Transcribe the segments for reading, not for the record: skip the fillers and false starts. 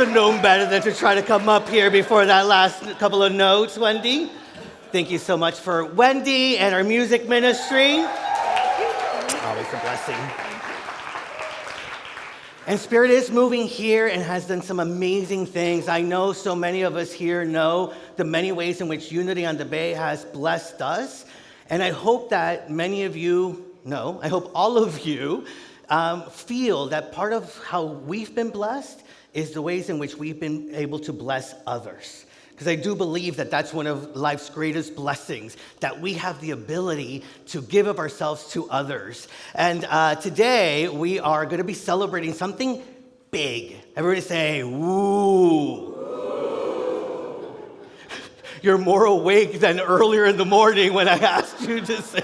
have known better than to try to come up here before that last couple of notes, Wendy. Thank you so much for Wendy and our music ministry. Always a blessing. And Spirit is moving here and has done some amazing things. I know so many of us here know the many ways in which Unity on the Bay has blessed us. And I hope that many of you know, I hope all of you feel that part of how we've been blessed is the ways in which we've been able to bless others. Because I do believe that that's one of life's greatest blessings, that we have the ability to give of ourselves to others. And today, we are going to be celebrating something big. Everybody say, woo. You're more awake than earlier in the morning when I asked you to say.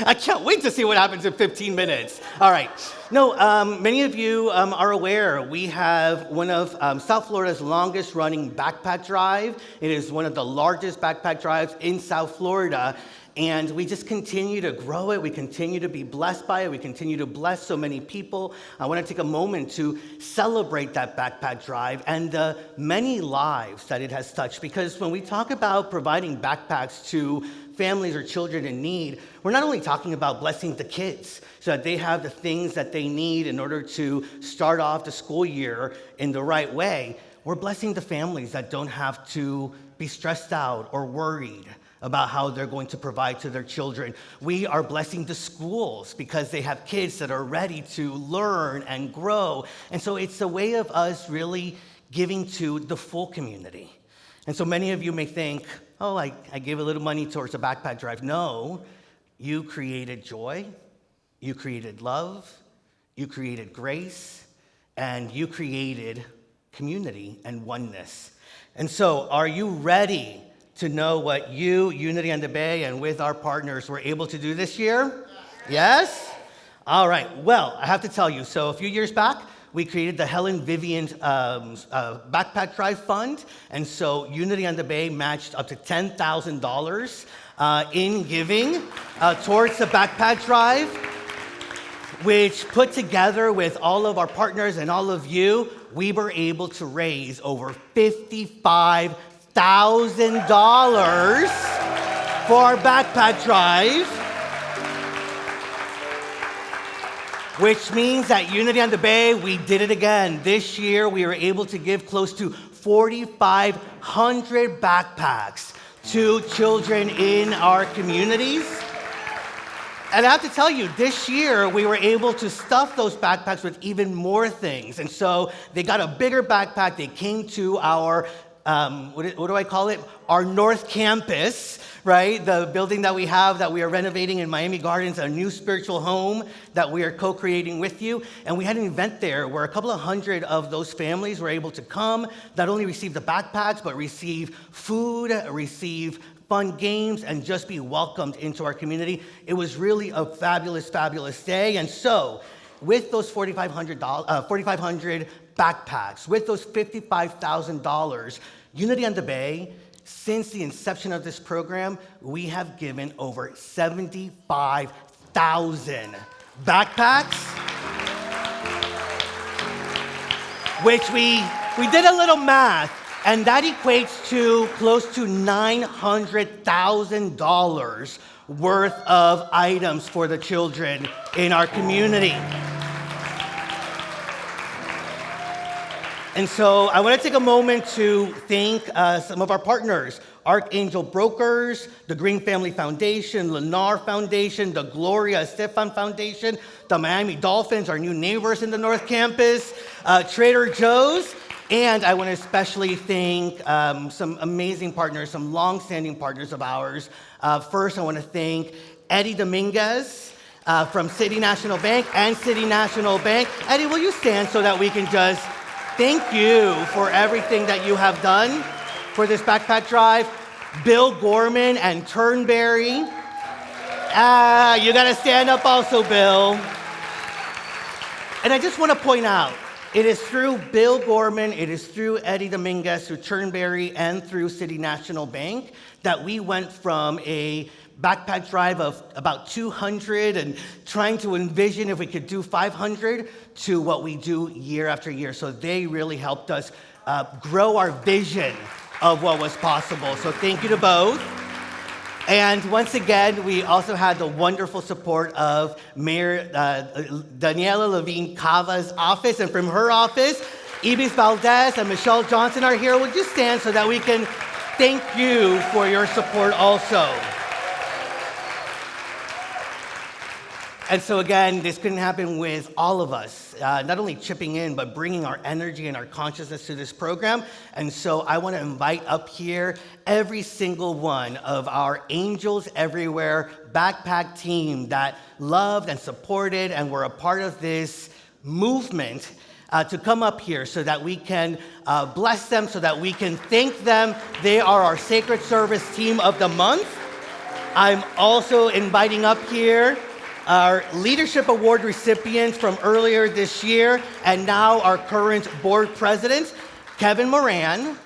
I can't wait to see what happens in 15 minutes. All right. No, many of you are aware we have one of South Florida's longest running backpack drive. It is one of the largest backpack drives in South Florida. And we just continue to grow it. We continue to be blessed by it. We continue to bless so many people. I want to take a moment to celebrate that backpack drive and the many lives that it has touched. Because when we talk about providing backpacks to families or children in need, we're not only talking about blessing the kids so that they have the things that they need in order to start off the school year in the right way. We're blessing the families that don't have to be stressed out or worried about how they're going to provide to their children. We are blessing the schools because they have kids that are ready to learn and grow. And so it's a way of us really giving to the full community. And so many of you may think, oh, I gave a little money towards a backpack drive. No, you created joy, you created love, you created grace, and you created community and oneness. And so are you ready to know what you, Unity on the Bay, and with our partners were able to do this year? Yes? All right. Well, I have to tell you, so a few years back, we created the Helen Vivian Backpack Drive Fund. And so Unity on the Bay matched up to $10,000 in giving towards the backpack drive, which put together with all of our partners and all of you, we were able to raise over $55,000 for our backpack drive, which means that Unity on the Bay, we did it again. This year, we were able to give close to 4,500 backpacks to children in our communities. And I have to tell you, this year, we were able to stuff those backpacks with even more things. And so they got a bigger backpack. They came to our what do I call it? Our North Campus, right? The building that we have that we are renovating in Miami Gardens, a new spiritual home that we are co-creating with you. And we had an event there where a couple of hundred of those families were able to come, not only receive the backpacks, but receive food, receive fun games, and just be welcomed into our community. It was really a fabulous, fabulous day. And so with those 4,500 backpacks, with those $55,000, Unity on the Bay, since the inception of this program, we have given over 75,000 backpacks, which we did a little math, and that equates to close to $900,000 worth of items for the children in our community. And so I want to take a moment to thank some of our partners, Archangel Brokers, the Green Family Foundation, Lennar Foundation, the Gloria Estefan Foundation, the Miami Dolphins, our new neighbors in the North Campus, Trader Joe's, and I want to especially thank some amazing partners, some long-standing partners of ours. First, I want to thank Eddie Dominguez from City National Bank and City National Bank. Eddie, will you stand so that we can just thank you for everything that you have done for this backpack drive. Bill Gorman and Turnberry. You gotta stand up also, Bill. And I just want to point out, it is through Bill Gorman, it is through Eddie Dominguez, through Turnberry, and through City National Bank that we went from a backpack drive of about 200 and trying to envision if we could do 500 to what we do year after year. So they really helped us grow our vision of what was possible. So thank you to both. And once again, we also had the wonderful support of Mayor Daniela Levine Cava's office. And from her office, Ibis Valdez and Michelle Johnson are here. Would you stand so that we can thank you for your support also? And so again, this couldn't happen with all of us, not only chipping in, but bringing our energy and our consciousness to this program. And so I want to invite up here every single one of our Angels Everywhere backpack team that loved and supported and were a part of this movement to come up here so that we can bless them, so that we can thank them. They are our Sacred Service Team of the Month. I'm also inviting up here our Leadership Award recipients from earlier this year, and now our current board president, Kevin Moran.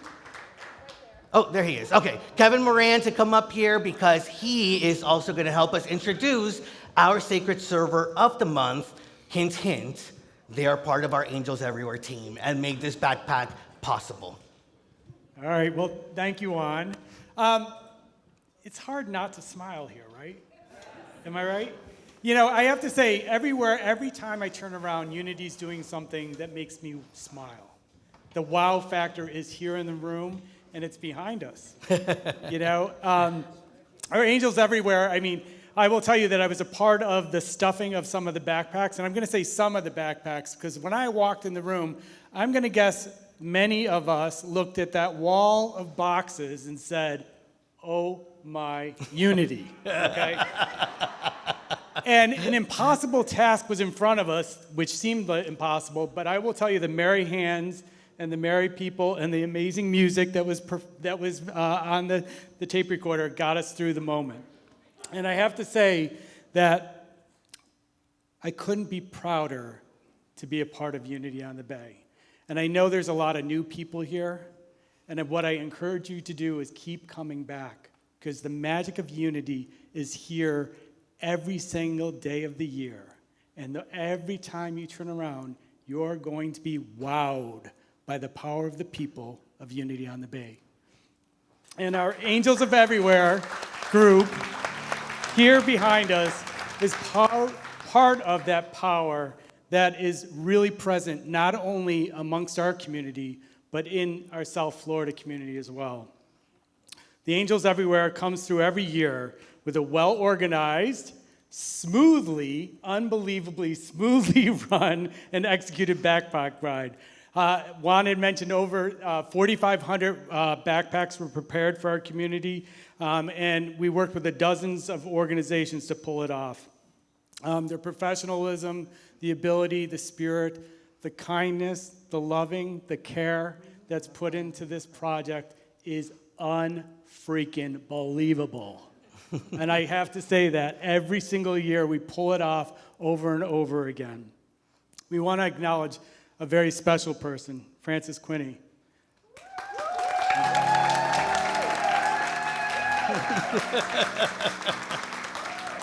Oh, there he is. Okay, Kevin Moran to come up here because he is also going to help us introduce our Sacred Server of the Month. Hint, hint, they are part of our Angels Everywhere team and made this backpack possible. All right, well, thank you, Juan. It's hard not to smile here, right? Am I right? You know, I have to say, every time I turn around, Unity's doing something that makes me smile. The wow factor is here in the room, and it's behind us. You know, our Angels Everywhere, I mean, I will tell you that I was a part of the stuffing of some of the backpacks, and I'm going to say some of the backpacks, because when I walked in the room, I'm going to guess many of us looked at that wall of boxes and said, oh my Unity, okay? And an impossible task was in front of us, which seemed impossible, but I will tell you the merry hands and the merry people and the amazing music that was on the tape recorder got us through the moment. And I have to say that I couldn't be prouder to be a part of Unity on the Bay. And I know there's a lot of new people here, and what I encourage you to do is keep coming back, because the magic of Unity is here every single day of the year. And every time you turn around, you're going to be wowed by the power of the people of Unity on the Bay. And our Angels of Everywhere group here behind us is part of that power that is really present not only amongst our community, but in our South Florida community as well. The Angels Everywhere comes through every year with a well-organized, unbelievably smoothly run and executed backpack ride. Juan had mentioned over 4,500 backpacks were prepared for our community, and we worked with dozens of organizations to pull it off. Their professionalism, the ability, the spirit, the kindness, the loving, the care that's put into this project is unfreaking believable. And I have to say that every single year we pull it off over and over again. We want to acknowledge a very special person, Francis Quinney.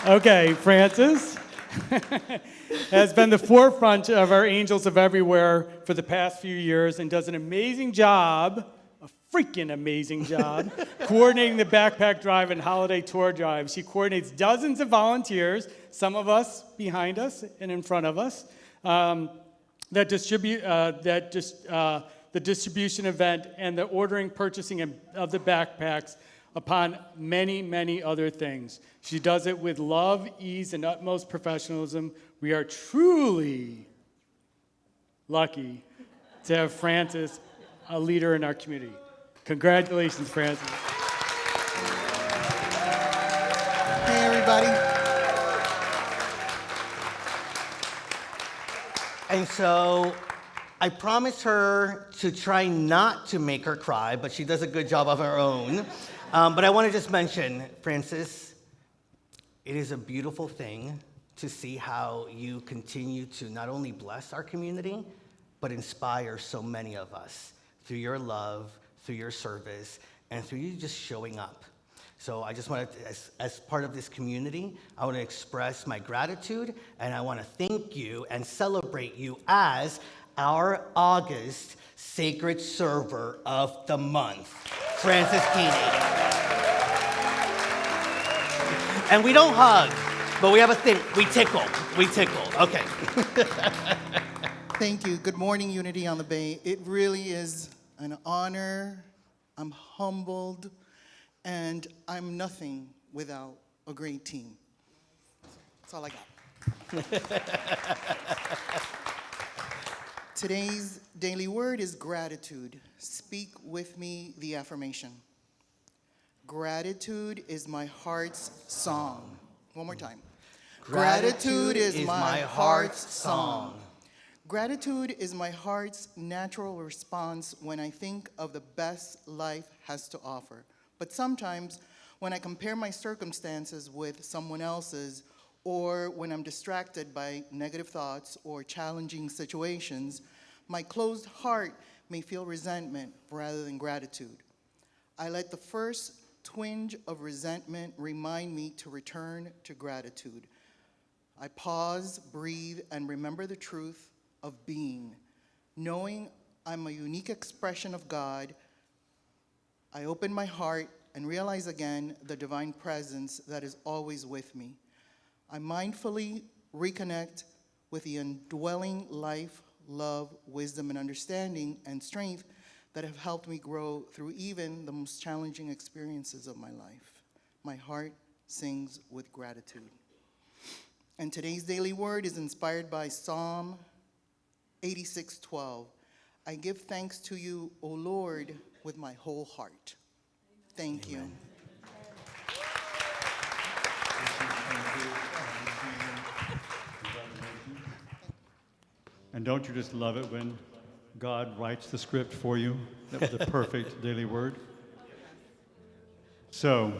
Okay, Francis has been the forefront of our Angels of Everywhere for the past few years and does an amazing job, a freaking amazing job, coordinating the backpack drive and holiday tour drive. She coordinates dozens of volunteers, some of us behind us and in front of us, that distribute the distribution event and the ordering, purchasing of the backpacks, upon many, many other things. She does it with love, ease, and utmost professionalism. We are truly lucky to have Francis, a leader in our community. Congratulations, Francis. Hey, everybody. And so I promised her to try not to make her cry, but she does a good job of her own. But I want to just mention, Francis, it is a beautiful thing to see how you continue to not only bless our community, but inspire so many of us through your love, through your service, and through you just showing up. So I just want to, as part of this community, I want to express my gratitude, and I want to thank you and celebrate you as our August Sacred Server of the Month, Francis Keeney. And we don't hug, but we have a thing. We tickle. We tickle. Okay. Thank you. Good morning, Unity on the Bay. It really is an honor. I'm humbled, and I'm nothing without a great team. That's all I got. Today's daily word is gratitude. Speak with me the affirmation. Gratitude is my heart's song. One more time. Gratitude is my heart's song. Gratitude is my heart's natural response when I think of the best life has to offer. But sometimes when I compare my circumstances with someone else's, or when I'm distracted by negative thoughts or challenging situations, my closed heart may feel resentment rather than gratitude. I let the first twinge of resentment remind me to return to gratitude. I pause, breathe, and remember the truth of being. Knowing I'm a unique expression of God, I open my heart and realize again the divine presence that is always with me. I mindfully reconnect with the indwelling life, love, wisdom, and understanding and strength that have helped me grow through even the most challenging experiences of my life. My heart sings with gratitude. And today's daily word is inspired by Psalm 86:12. I give thanks to you, O Lord, with my whole heart. Thank you. And don't you just love it when God writes the script for you? That was the perfect daily word. So,